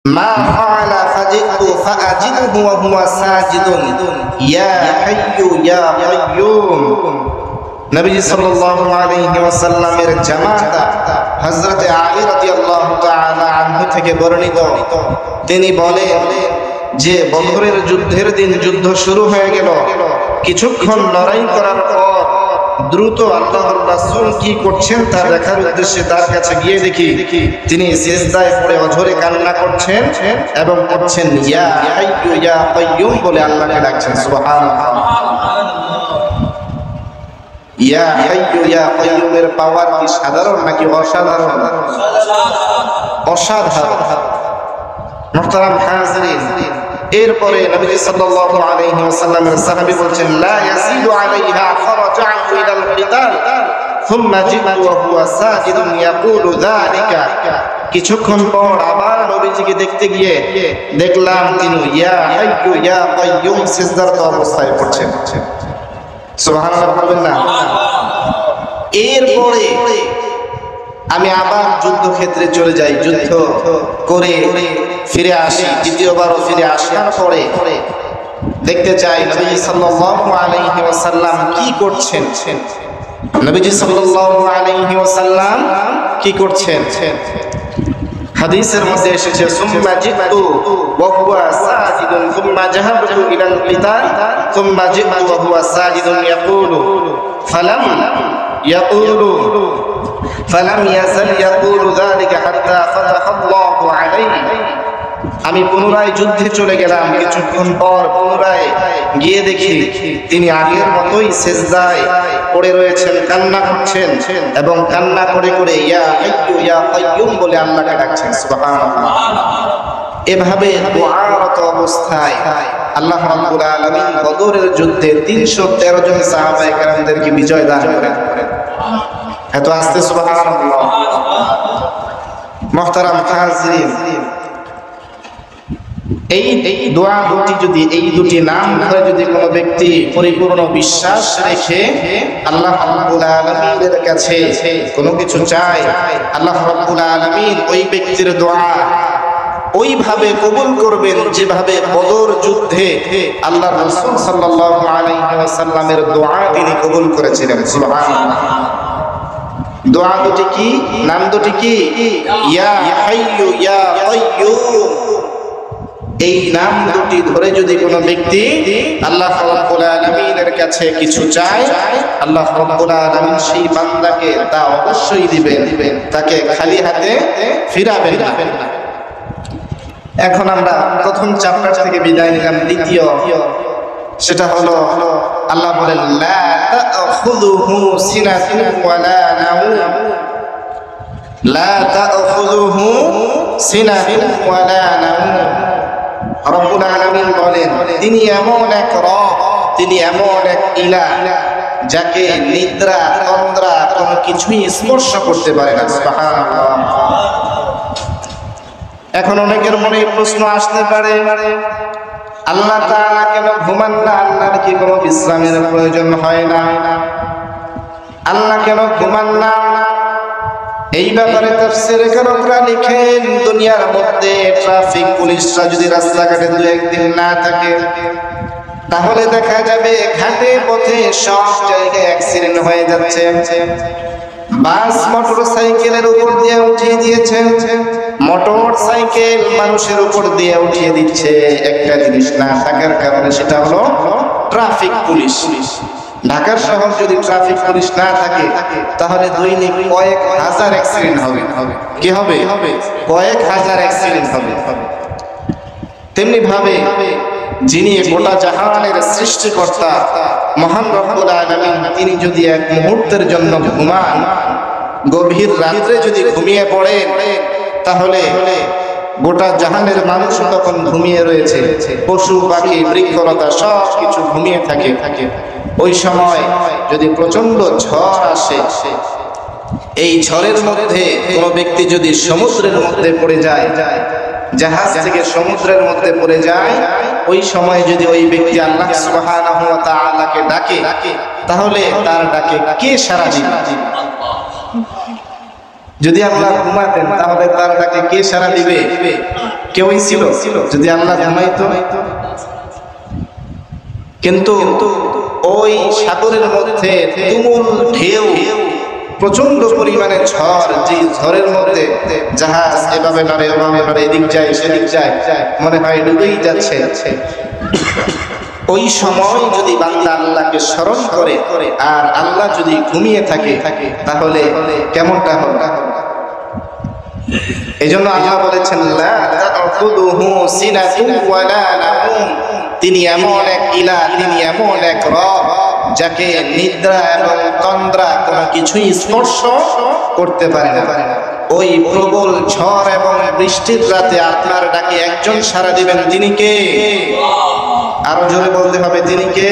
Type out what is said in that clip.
মা ফাআলা ফাজিতু ফাআজিদহু ওয়া হুয়া সাজিদুন ইয়া হাইয়ু ইয়া কাইয়ুম। নবীজি সাল্লাল্লাহু আলাইহি ওয়াসাল্লামের জামাতা হযরত আলী রাদিয়াল্লাহু তাআলা আনহু থেকে বর্ণিত, তিনি বলেন যে বদরের যুদ্ধের দিন যুদ্ধ শুরু হয়ে গেল। কিছুক্ষণ লড়াই করার পর দ্রুত আল্লাহর রাসূল কি করছেন তা দেখার উদ্দেশ্যে তার কাছে গিয়ে দেখি তিনি সিজদায় পড়ে অঝরে কান্না করছেন এবং বলছেন ইয়া হাইয়ু ইয়া কাইয়ুম বলে আল্লাহকে ডাকছেন। সুবহানাল্লাহ। ইয়া হাইয়ু ইয়া কাইয়ুমের পাওয়ার কি সাধারণ নাকি অসাধারণ? অসাধারণ। মুহতারাম হাজিরিন, এরপরে নবী সাল্লাল্লাহু আলাইহি ওয়াসাল্লামের সাহাবী বলছেন লা ইয়াসিদু আলাইহা ফারাজা ইলাল কিতাল সুম্মা জিতু ওয়া হুয়া সাজিদুন ইয়াকুলু যালিকা। কিছুক্ষণ পর আবার নবীজিকে দেখতে গিয়ে দেখলাম তিনি ইয়া হাইয়ু ইয়া কাইয়ুম সিজদারত অবস্থায় পড়ছেন। সুবহানাল্লাহ বলবেন না? এরপরে আমি আবার যুদ্ধক্ষেত্রে চলে যাই, যুদ্ধ করে ফিরে আসি। দ্বিতীয়বারও ফিরে আসার পরে দেখতে চাই নবী সাল্লাল্লাহু আলাইহি ওয়াসাল্লাম কি করছেন। নবীজি সাল্লাল্লাহু আলাইহি ওয়াসাল্লাম কি করছেন? হাদিসের মধ্যে এসেছে সুম্মা জিতু ওয়া হুয়া সাজিদুন সুম্মা যাহাবতু ইলাল কিতাল সুম্মা জিতু ওয়া হুয়া সাজিদুন ইয়াকুলু ফালাম ইয়াজাল ইয়াকুলু যালিকা হাত্তা ফাতাহাল্লাহু আলাইহি। আমি পুনরায় যুদ্ধে চলে গেলাম। কিছুক্ষণ পর পুনরায় গিয়ে দেখি তিনি আগের মতোই সিজদায় পড়ে রয়েছেন, কান্না করছেন এবং কান্না করে করে ইয়া হাইয়ু ইয়া কাইয়ুম বলে আল্লাহকে ডাকছেন। সুবহানাল্লাহ। এভাবে দুআরত অবস্থায় আল্লাহ রাব্বুল আলামিন বদরের যুদ্ধে ৩১৩ জন সাহাবায়ে কেরামদেরকে বিজয় দান করেন। এত আস্তে সুবহানাল্লাহ। মুহতারাম হাজিরিন, এই দোয়া দুটি যদি, এই দুটি নাম ধরে যদি কোনো ব্যক্তি পরিপূর্ণ বিশ্বাস রেখে আল্লাহ রাব্বুল আলামিনের কাছে কোনো কিছু চায়, আল্লাহ রাব্বুল আলামিন ওই ব্যক্তির দোয়া ওইভাবে কবুল করবেন যেভাবে বদর যুদ্ধে আল্লাহর রাসূল সাল্লাল্লাহু আলাইহি ওয়াসাল্লামের দোয়া তিনি কবুল করেছিলেন। সুবহানাল্লাহ। দোয়া দুটি কি? নাম দুটি কি? ইয়া হাইয়ু ইয়া কাইয়ুম। এই নাম দুটি ধরে যদি কোনো ব্যক্তি আল্লাহ রাব্বুল আলামিনের কাছে কিছু চায়, আল্লাহ রাব্বুল আলামিন সেই বান্দাকে তা অবশ্যই দিবেন, তাকে খালি হাতে ফিরাবেন না। এখন আমরা প্রথম চ্যাপ্টার থেকে বিদায় নিলাম। দ্বিতীয়, সেটা হলো আল্লাহ বলেন লা তা'খুযুহু সিনাতুন ওয়ালা নাওম। লা তা'খুযুহু সিনাতুন ওয়ালা নাওম। রব্বুল আলামিন বলেন তিনি এমন এক রব, তিনি এমন এক ইলাহ যাকে নিদ্রা তন্দ্রা কোনো কিছুই স্পর্শ করতে পারে না। সুবহানাল্লাহ। এখন অনেকের মনে প্রশ্ন আসতে পারে আল্লাহ তাআলা কেন ঘুমান না? আল্লাহর কি কোনো বিশ্রামের প্রয়োজন হয় না? আল্লাহ কেন ঘুমান না? এই ব্যাপারে তাফসীরে কারকরা লিখেন দুনিয়ার মধ্যে ট্রাফিক পুলিশরা যদি রাস্তাঘাটে দু একদিন না থাকে তাহলে দেখা যাবে ঘাটে পথে সব জায়গায় অ্যাক্সিডেন্ট হয়ে যাচ্ছে। বাস মোটরসাইকেলের উপর দিয়ে উঠিয়ে দিয়েছে, মোটরসাইকেল মানুষের উপর দিয়ে উঠিয়ে দিচ্ছে। একটা জিনিস না থাকার কারণে, সেটা হলো ট্রাফিক পুলিশ। ঢাকার শহর যদি ট্রাফিক পুলিশ না থাকে তাহলে দৈনিক কয়েক হাজার অ্যাক্সিডেন্ট হবে। কি হবে? কয়েক হাজার অ্যাক্সিডেন্ট হবে। তেমনি ভাবে যিনি গোটা জাহানের সৃষ্টিকর্তা মহান রব্বুল আলামিন, তিনি যদি এক মুহূর্তের জন্য ঘুমান, গভীর রাত্রে যদি ঘুমিয়ে পড়েন, তাহলে গোটা জাহানের মানুষ তখন ঘুমিয়ে রয়েছে। পশু পাখি বৃক্ষলতা সব কিছু ঘুমিয়ে থাকে। ওই সময় যদি প্রচন্ড ঝড় আসে, এই ঝড়ের মধ্যে কোনো ব্যক্তি যদি সমুদ্রের মধ্যে পড়ে যায়, জাহাজ থেকে সমুদ্রের মধ্যে পড়ে যায়, ওই সময় যদি ওই ব্যক্তি আল্লাহ সুবহানাহু ওয়া তাআলাকে ডাকে, তাহলে তার ডাকে কে সাড়া দিবে? যদি আল্লাহ ঘুমাতেন তাহলে তার ডাকে কে সাড়া দিবে? কেউই ছিল যদি আল্লাহ ঘুমাইতো। কিন্তু ওই সাগরের মধ্যে তুমুল ঢেউ, প্রচন্ড পরিমাণে ঝড়, যে ঝড়ের মধ্যে জাহাজ এভাবে নড়ে ওভাবে নড়ে, এদিক যায় সেদিক যায়, মনে হয় ডুবেই যাচ্ছে। ওই সময় যদি বান্দা আল্লাহকে স্মরণ করে আর আল্লাহ যদি ঘুমিয়ে থাকে তাহলে কেমনটা হবে? এজন্য আল্লাহ বলেছেন লা তা'খুযুহু সিনাতুন ওয়ালা নাউম, তিনি এমন এক ইলাহ, তিনি এমন এক রব যাকে নিদ্রা এবং তন্দ্রা কোনো কিছুই স্পর্শ করতে পারে না। ওই প্রবল ঝড় এবং বৃষ্টির রাতে আপনার ডাকে একজন সাড়া দিবেন, তিনি কে? আরো জোরে বলতে হবে, তিনি কে?